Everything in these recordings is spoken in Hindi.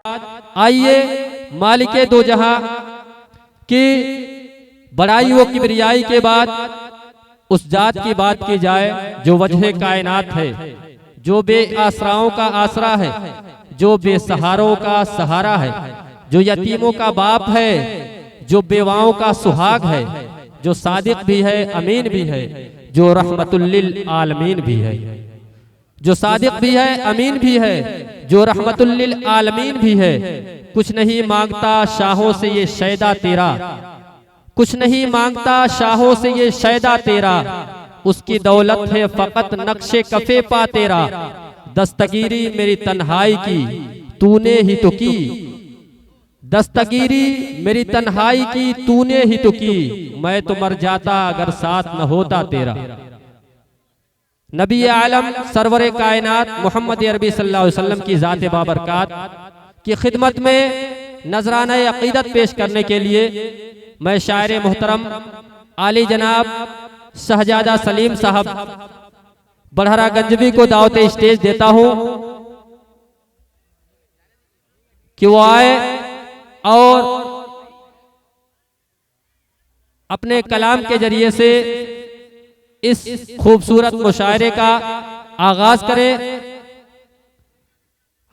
आइए मालिके दो जहां की बड़ाई व किबरियाई के बाद उस जात की बात की जाए जो वजह कायनात है, जो बेआसराओं का आसरा है, जो बेसहारों का सहारा है, जो यतीमों का बाप है, जो बेवाओं का सुहाग है, जो सादिक भी है अमीन भी है, जो रहमतुल लिल आलमीन भी है, जो सादिक भी है अमीन भी है, जो रहमतुल लिल आलमीन भी है। कुछ नहीं मांगता शाहों से ये शैदा तेरा, कुछ नहीं मांगता शाहों से ये शैदा तेरा, उसकी दौलत है फकत नक्शे कफे पा तेरा। दस्तगीरी मेरी तन्हाई की तूने ही तो की, दस्तगीरी मेरी तन्हाई की तूने ही तो की, मैं तो मर जाता अगर साथ न होता तेरा। नबी आलम सरवरे कायनात मोहम्मद अरबी सल्लल्लाहु अलैहि वसल्लम की ज़ात बाबरकात की खिदमत में नजराना अकीदत पेश करने के लिए मैं शायर मोहतरम आली जनाब शहजादा सलीम साहब बढ़हरा गंजवी को दावत स्टेज देता हूं कि वो आए और अपने कलाम के जरिए से इस खूबसूरत मुशायरे का आगाज करें।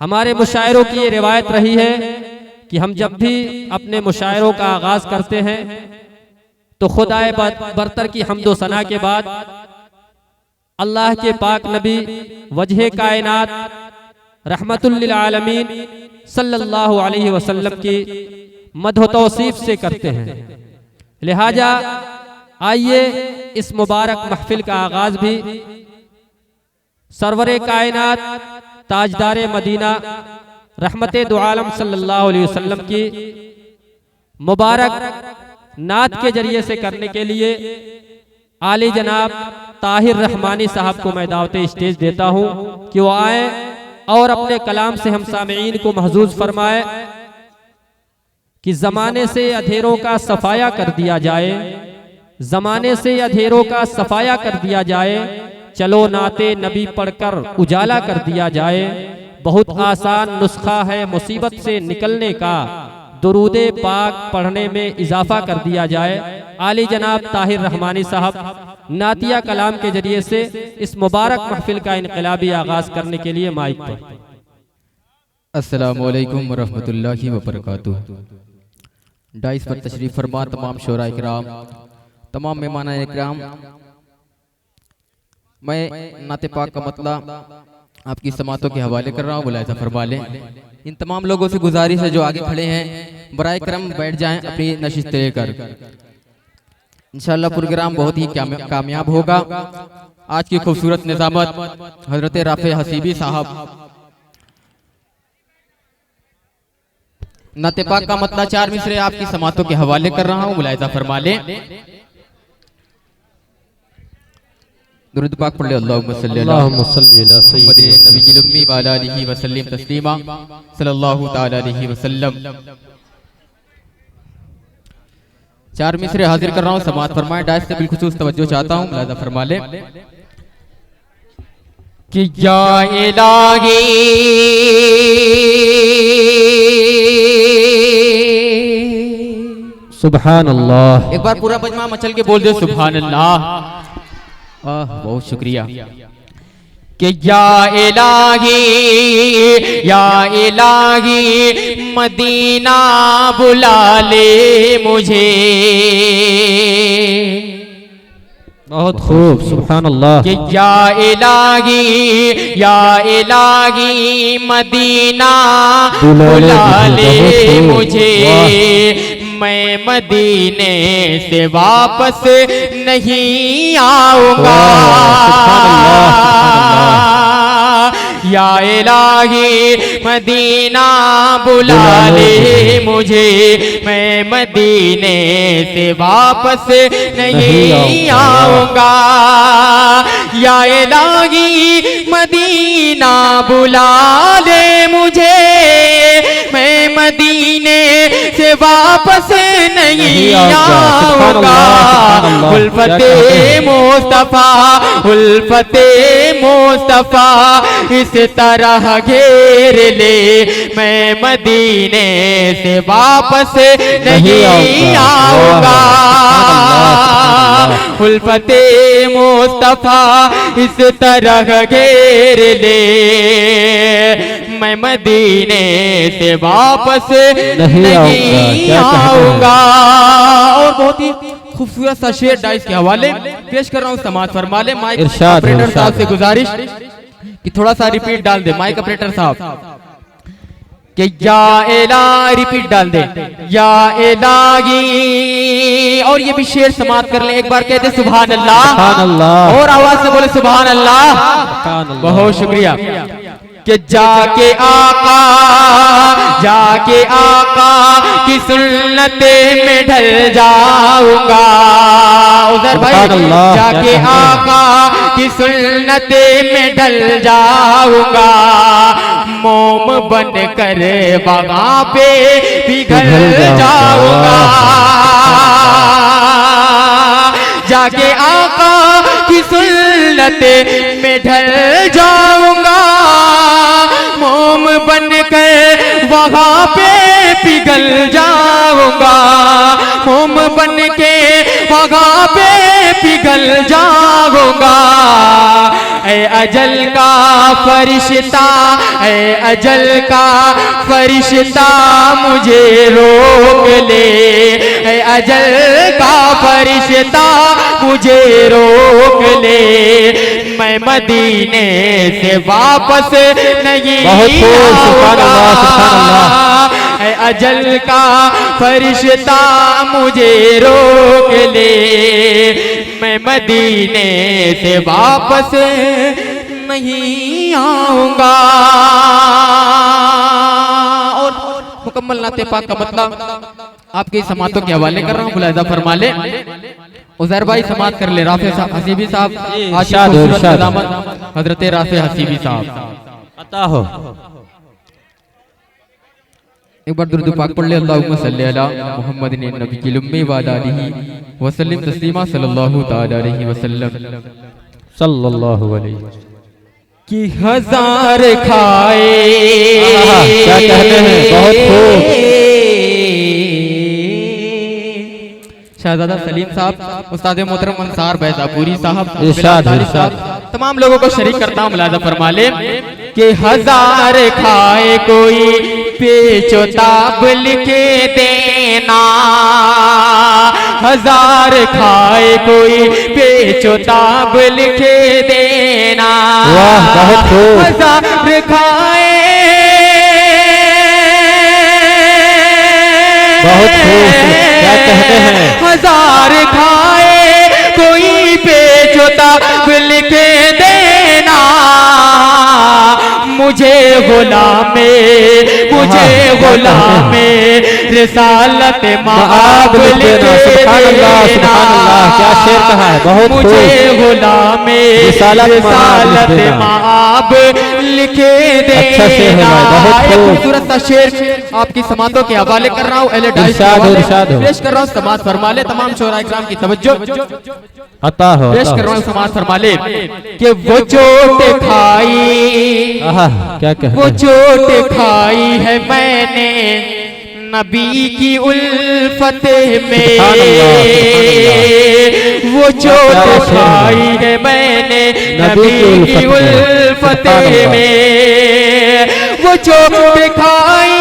हमारे मुशायरों की ये रिवायत रही है कि हम जब भी अपने मुशायरों का आगाज करते हैं तो खुदाए बरतर की हम्दो सना के बाद अल्लाह के पाक नबी वजह कायनात रहमतुल लिल आलमीन सल्लल्लाहु अलैहि वसल्लम की मदह तौसीफ से करते हैं। लिहाजा आइए इस मुबारक महफिल का आगाज भी सरवरे कायनात ताजदारे मदीना रहमते दो आलम सल्लल्लाहु अलैहि वसल्लम की मुबारक नात के जरिए से करने के लिए आली जनाब ताहिर रहमानी साहब को मैं दावत स्टेज देता हूं कि वो आए और अपने कलाम से हम सामीईन को महजूज फरमाए कि जमाने से अधेरों का सफाया कर दिया जाए, जमाने से अधेरों का सफाया कर दिया जाए, चलो नाते नबी पढ़कर उजाला कर दिया जाए। बहुत आसान नुस्खा है मुसीबत से निकलने का, दुरूदे पाक पढ़ने में इजाफा कर दिया जाए। आली जनाब ताहिर रहमानी साहब नातिया कलाम के जरिए से इस मुबारक महफिल का इनकलाबी आगाज करने के लिए माइक पर। अस्सलामु अलैकुम वरहमतुल्लाहि वबरकातुहू। डाइस पर तशरीफ फरमा तमाम शोरा इकराम, तमाम मेहमान इकराम, मैं नाते पाक का मतला आपकी समातों के हवाले कर रहा हूँ, मुलाहिज़ा फरमा लें। इन तमाम लोगों से गुजारिश है जो आगे खड़े हैं बराए करम बैठ जाएं अपनी नशिस्त लेकर। इंशाअल्लाह प्रोग्राम बहुत ही कामयाब होगा। आज की खूबसूरत निज़ामत हजरत राफे हसीबी साहब। नाते पाक का मतला 4 मिसरे आपकी समातों के हवाले कर रहा हूँ, मुलाहिज़ा फरमा लें। दुरूद पाक पढ़ ले। अल्लाहुम्मा सल्ली अला मुहम्मद नबील उम्मी व अला आलिहि व सल्लिम तस्लीमा सल्लल्लाहु तआला अलैहि वसल्लम। 4 मिसरे हाजिर कर रहा हूँ, समाअत फरमाएं। डाइस से बिलखुसूस तवज्जो चाहता हूँ, मुलाहिज़ा फरमा ले कि या इलाही सुभान अल्लाह। एक बार पूरा मजमा मचल के बोल दे सुभान अल्लाह। बहुत शुक्रिया। कि या इलाही मदीना बुला ले मुझे। बहुत खूब सुभान अल्लाह। कि या इलाही मदीना बुला ले मुझे। मैं मदीने से वापस नहीं आऊंगा। या इलाही मदीना बुला ले मुझे, मैं मदीने से वापस नहीं आऊंगा। या इलाही मदीना बुला ले मुझे, मैं मदीने से वापस नहीं आऊंगा। उल्फते मुस्तफा, उल्फते मुस्तफा इस तरह घेर ले, मैं मदीने से वापस नहीं आऊंगा। उल्फते मुस्तफा इस तरह घेर ले, मैं मदीने से वापस नहीं आऊंगा। और बहुत ही खूबसूरत सा शेर डाइस के हवाले पेश कर रहा हूँ, समाज फरमा ले। माइक ऑपरेटर साहब से गुजारिश कि थोड़ा सा रिपीट डाल दे, माइक ऑपरेटर साहब कि या इला रिपीट डाल दे, या इलाही। और ये भी शेर समाप्त कर ले, एक बार कहते सुभान अल्लाह, और आवाज से बोले सुभान अल्लाह। बहुत शुक्रिया। कि जाके आका की सुन्नते में ढल जाऊंगा। उधर भाई, जाके आका की सुन्नते में ढल जाऊंगा। मोम बन कर वहां पे पिघल जाऊंगा। जाके आका की सुन्नते में ढल जाऊंगा। मोम बन कर वहां पे पिघल जाऊंगा। मोम बन के वहां पे पिघल जाऊंगा। ऐ अजल का फरिश्ता, ऐ अजल का फरिश्ता मुझे रोक ले। ऐ अजल का फरिश्ता मुझे रोक ले, मैं मदीने से वापस नहीं आऊंगा। ऐ अजल का फरिश्ता मुझे रोक ले, मैं मदीने से वापस नहीं आऊंगा। और मुकम्मल नाते पाक का मतलब आपके समातों के हवाले कर रहा हूँ, मुलाहिजा फरमा ले। उजैर भाई समात कर ले। राफे हसीबी साहब, हजरत राफे हसीबी साहब अता हो। एक बार दुरूद पाक पढ़ ले। अल्लाहुम्मा सल्ली अला मुहम्मदिन नबील उम्मी व अला आलिहि व सल्लिम तस्लीमा सल्लल्लाहु तआला अलैहि वसल्लम सल्लल्लाहु अलैहि कि हजार खाए। क्या कहते हैं, बहुत खूब। शहजादा सलीम साहब, उस्ताद मोहतरम अंसार बैजापुरी साहब, इरशाद इरशाद। तमाम लोगों को शरीक करता हूँ, मुलाहिजा फरमा ले कि हजार खाए कोई पेचोताब लिखे देना। हजार खाए कोई पेचोताब लिखे देना। वाह, बहुत खूब। हजार खाए, बहुत खूब। क्या कहते हैं, हजार खाए कोई पेचोताब लिखे देना। मुझे गुलामे रिसालत माब लिखे देना। क्या शेर कहा है, बहुत मुझे गुलामे रिसालत माब लिखे देना। अच्छा शेर है भाई, बहुत खूबसूरत सा शेर आपकी समातों के हवाले कर रहा हूँ। पेश कर रहा हूँ, समात फरमा ले। तमाम शोरा इकराम की तवज्जो अता हो। पेश कर रहा हूँ, समात फरमा ले कि वो चोट खाई, क्या कहते हैं, वो चोट खाई है मैंने नबी की उल्फत में। वो चोट खाई है मैंने नबी की उल्फत में। वो चोट खाई,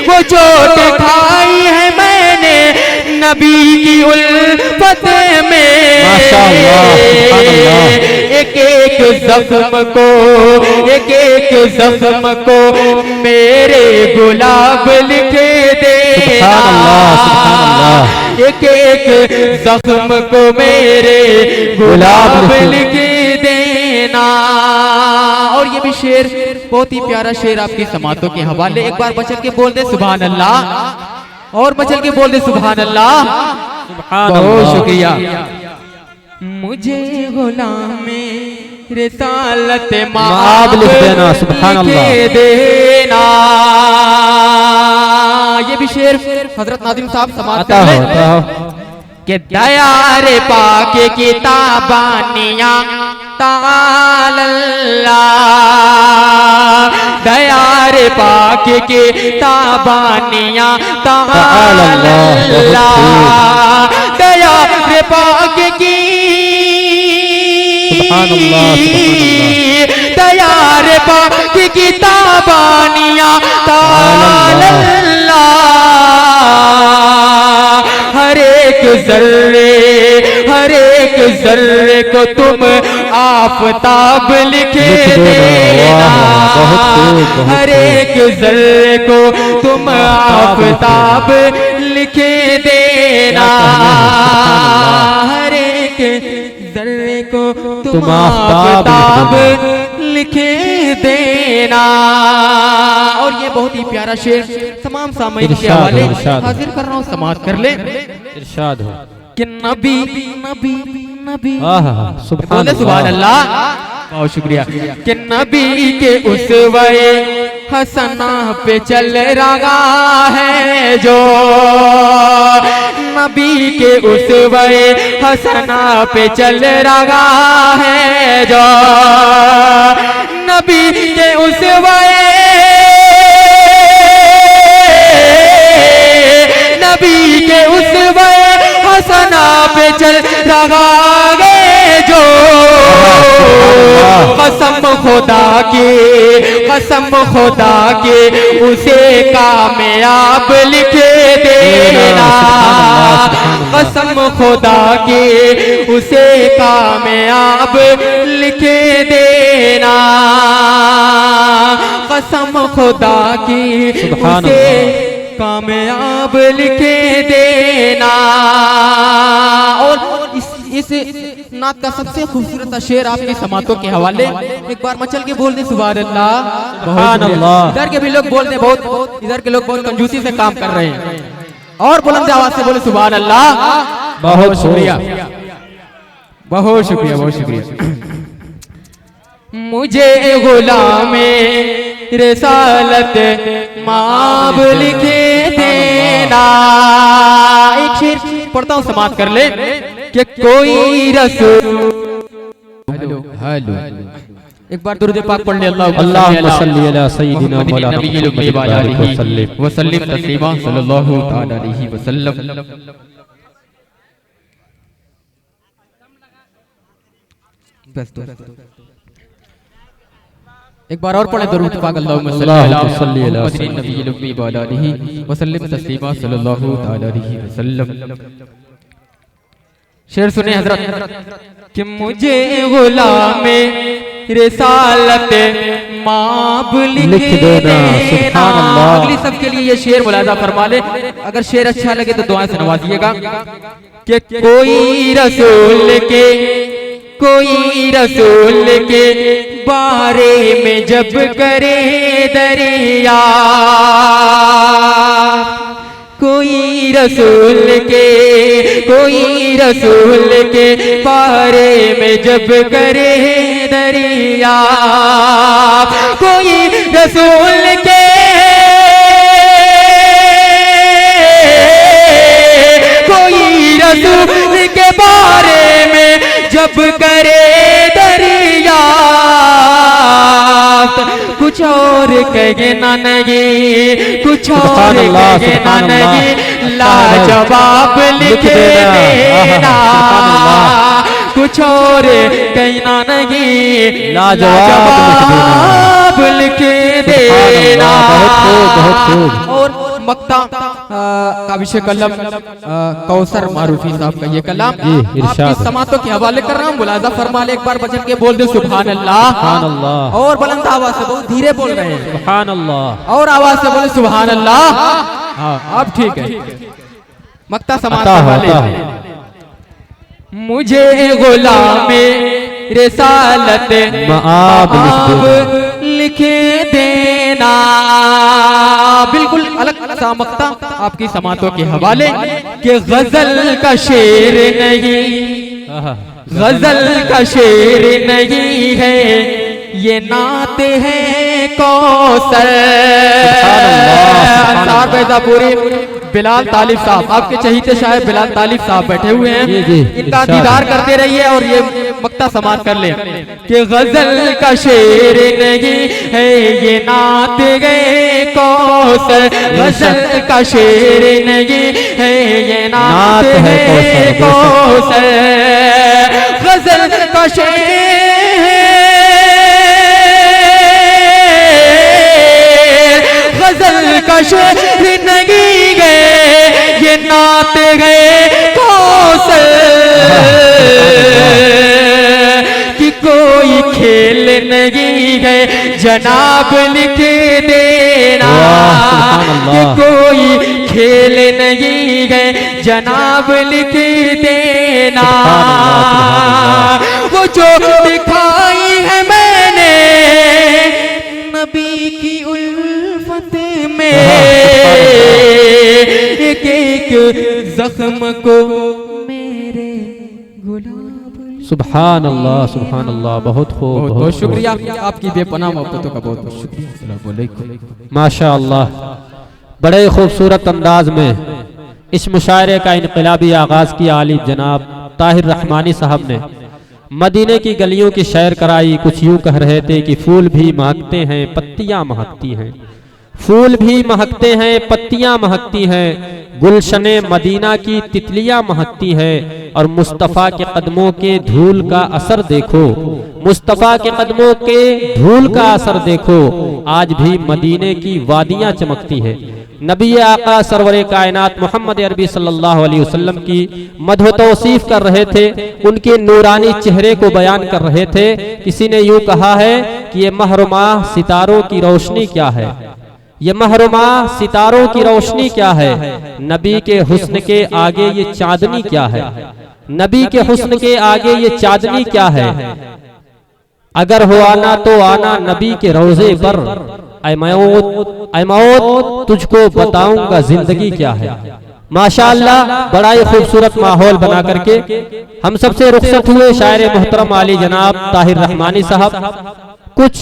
वो चोट खाई है मैंने नबी की उल्फत में। एक एक जख्म को, एक एक जख्म को मेरे गुलाब लिखे देना। एक एक जख्म को मेरे गुलाब लिखे देना। और ये भी शेर बहुत ही प्यारा शेर आपकी समातों के हवाले। एक बार बचल के बोल दे सुभान अल्लाह, और बचल के बोल दे सुभान अल्लाह। बहुत शुक्रिया। मुझे गुलामे रिसालत माब लिख देना, सुभान अल्लाह। देना। ये भी शेर हजरत नादिम साहब समाप्त कर ले कि दयार पाके किताबानिया तालल्ला, दयार पाके किताबानिया तालल्ला, दयार पाके की दयार पाके किताबानिया तालल्ला, हर एक जर्रे को तुम आफताब लिखे देना, हर एक जर्रे को तुम आफताब लिखे देना, हर एक जर्रे को तुम आफताब लिखे देना। और ये बहुत ही प्यारा शेर तमाम सामईन के हवाले हाजिर कर रहा हूँ, समाज कर ले। इरशाद हो कि नबी नबी नबी सुभान अल्लाह, बहुत शुक्रिया। कि नबी के उसवे हसना पे चल रहा है जो, नबी के उसवे हसना पे चल रहा है जो, नबी के उसवे नबी के उसवे हसना पे चल रहा है जो, कसम खुदा के उसे कामयाब लिखे देना, कसम खुदा के उसे कामयाब लिखे देना, कसम खुदा की उसे कामयाब लिखे देना। और इस नात का सबसे खूबसूरत शेर आपकी समातों के हवाले एक बार मचल के बोल दे सुभान अल्लाह, सुभान अल्लाह। इधर के भी लोग बोल दे, बहुत इधर के लोग बहुत कंजूसी से काम कर रहे हैं, और बुलंद आवाज से बोले सुभान अल्लाह। बहुत शुक्रिया, बहुत शुक्रिया, बहुत शुक्रिया। मुझे गुलामे रिसालत माब लिखे देना। एक शेर पढ़ता हूँ, समाप्त कर ले कि कोई रसूल, हेलो हेलो, एक बार दुरूद पाक पढ़ ले। अल्लाहुम्मा सल्ली अला सय्यिदिना मौलाना मुहम्मद व सल्लिम तस्लीमा सल्लल्लाहु तआला अलैहि वसल्लम। बस एक बार और पढ़े दुरूद पाक। अल्लाहुम्मा सल्ली अला नबील उम्मी व आलिहि व सल्लिम तस्लीमा सल्लल्लाहु तआला अलैहि वसल्लम। शेर सुने हजरत कि मुझे गुलामे रिसालत माब लिख देना। सुभान अल्लाह। अगली सबके लिए ये शेर मुलाजा फरमा ले, अगर शेर अच्छा लगे तो दुआ से नवाजिएगा कि कोई रसूल के बारे में जब करे दरिया, कोई रसूल के बारे में जब करे दरिया, कोई रसूल के बारे में जब करे दरिया, कुछ और कहे ना नहीं, कुछ और कहे ना नहीं, लाजवाब लिख देना। कुछ और कहना नहीं, लाजवाब लिख देना। और मक्ता का विषय कलम कौसर मारूफी साहब का ये कलाम आपकी समातों के हवाले कर रहा हूँ, मुलाजा फरमा ले। एक बार बचन के बोल दे सुभान अल्लाह, और बुलंद आवाज से, बहुत धीरे बोल रहे हैं, सुभान अल्लाह, और आवाज से बोले सुभान अल्लाह। हाँ अब ठीक है। मक्ता समात वाले, मुझे गुलामे रिसालत माब लिखे देना। बिल्कुल अलग सा मक्ता आपकी समातों के हवाले कि गजल का शेर नहीं, गजल का शेर नहीं है, ये नात है कौसर। अंसार बैजापुरी बिलाल तालिब साहब, आपके चहीते शायर बिलाल तालिब साहब बैठे हुए हैं, इनका दीदार करते रहिए और ये मक्ता समाज कर ले कि गजल का शेर नहीं है ये नात गए कौसर, गजल का शेर नहीं है ये नात है कौसर, गजल का शेर, गजल का शेर नहीं गए ये नात गए कौसर, कि कोई खेल नहीं गए जनाब लिख देना, कि कोई खेल नहीं गए जनाब लिख देना, वो जो दिखाई है मैंने नबी की उल्फत में, एक एक जख्म को मेरे गुलाब। सुभान अल्लाह, सुभान अल्लाह, बहुत खूब, बहुत बहुत शुक्रिया आपकी बेपनाह मोहब्बतों का, बहुत बहुत शुक्रिया। अस्सलाम वालेकुम। माशा अल्लाह, बड़े खूबसूरत अंदाज में इस मुशायरे का इनकलाबी आगाज किया आलिम जनाब ताहिर रहमानी साहब ने। मदीने की गलियों की सैर कराई। कुछ यूं कह रहे थे कि फूल भी महकते हैं, पत्तियां महकती हैं, फूल भी महकते हैं, पत्तियां महकती हैं, गुलशने मदीना की तितलियां महकती हैं, और मुस्तफ़ा के कदमों के धूल का असर देखो, मुस्तफ़ा के कदमों के धूल का असर देखो, आज भी मदीने की वादियां चमकती है। नबी आका सरवरे कायनात मोहम्मद अरबी सल्लल्लाहु अलैहि वसल्लम की मदह तौसीफ कर रहे थे, उनके नूरानी चेहरे को बयान कर रहे थे। किसी ने यूं कहा है कि ये महरुमा सितारों की रोशनी क्या है, ये महरुमा सितारों की रोशनी क्या है, नबी के हुस्न के आगे ये चांदनी क्या है, नबी के हुस्न के आगे ये चांदनी क्या है, अगर हो आना तो आना नबी के रोजे पर, ऐ मौत तुझको बताऊंगा जिंदगी क्या है। माशाअल्लाह, बड़ा ही खूबसूरत माहौल बना करके हम सबसे रुखसत हुए शायर मोहतरम आली जनाब ताहिर रहमानी साहब। कुछ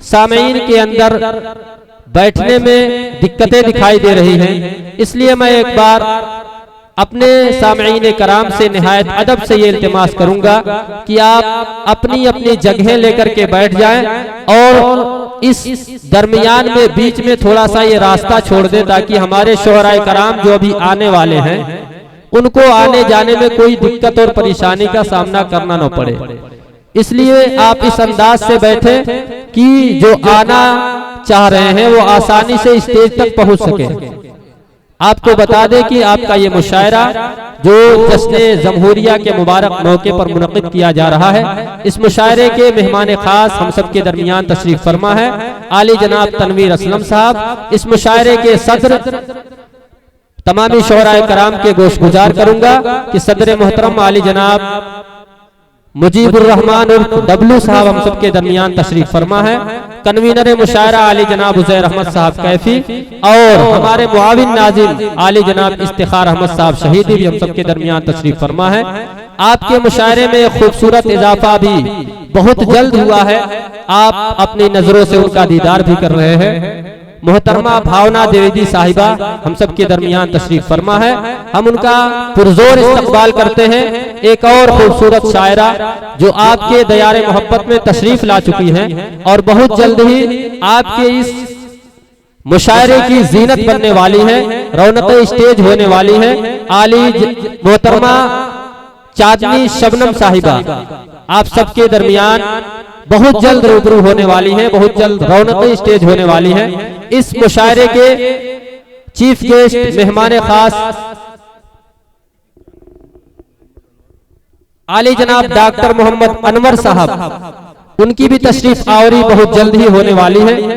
सामीन के अंदर बैठने में दिक्कतें दिखाई दे रही हैं, इसलिए मैं एक बार अपने सामीन कराम से निहायत अदब से ये इल्तिमास करूंगा कि आप अपनी अपनी जगह लेकर के बैठ जाएं और इस दरमियान में बीच में थोड़ा सा ये रास्ता छोड़ दें, ताकि हमारे शोहराए कराम जो अभी आने वाले हैं उनको आने जाने में कोई दिक्कत और परेशानी का सामना करना न पड़े। इसलिए आप इस अंदाज से बैठे कि जो आना चाह रहे हैं वो आसानी से स्टेज तक पहुंच सके। आपको बता दें कि आपका ये मुशायरा जो जश्न जमहूरिया के मुबारक मौके पर मुनक़िद किया जा रहा है, इस मुशायरे के मेहमान खास हम सब के दरमियान तशरीफ फरमा है आली जनाब तनवीर असलम साहब। इस मुशायरे के सदर तमामी शोहराए कराम के गोशगुजार करूंगा कि सदर मोहतरम आली जनाब मुजीबुर रहमान उर्फ डब्लू साहब हम सब के दरमियान तशरीफ फरमा है। कन्वीनर मुशायरा आली जनाब उज़ैर अहमद साहब कैफी और हमारे मुआविन नाज़िम आली जनाब इफ्तिखार अहमद साहब शहीदी भी हम सब के दरमियान तशरीफ फरमा है। आपके मुशायरे में खूबसूरत इजाफा भी बहुत जल्द हुआ है, आप अपनी नजरों से उनका दीदार भी कर रहे हैं। मोहतरमा भावना द्विवेदी साहिबा हम सब के दरमियान तशरीफ फरमा है, हम उनका पुरजोर इस्तकबाल करते हैं। एक और खूबसूरत शायरा जो आपके दयारे मोहब्बत में तशरीफ ला चुकी हैं और बहुत जल्द ही आपके इस मुशायरे की जीनत बनने वाली है, रौनक स्टेज होने वाली है। आली मोहतरमा चांदनी शबनम साहिबा आप सबके दरमियान बहुत जल्द रूबरू होने वाली है, बहुत जल्द रौनक स्टेज होने वाली है। इस मुशायरे के चीफ गेस्ट मेहमान खास आली जनाब डॉक्टर मोहम्मद अनवर साहब, उनकी भी तशरीफ आवरी बहुत जल्द ही होने वाली है।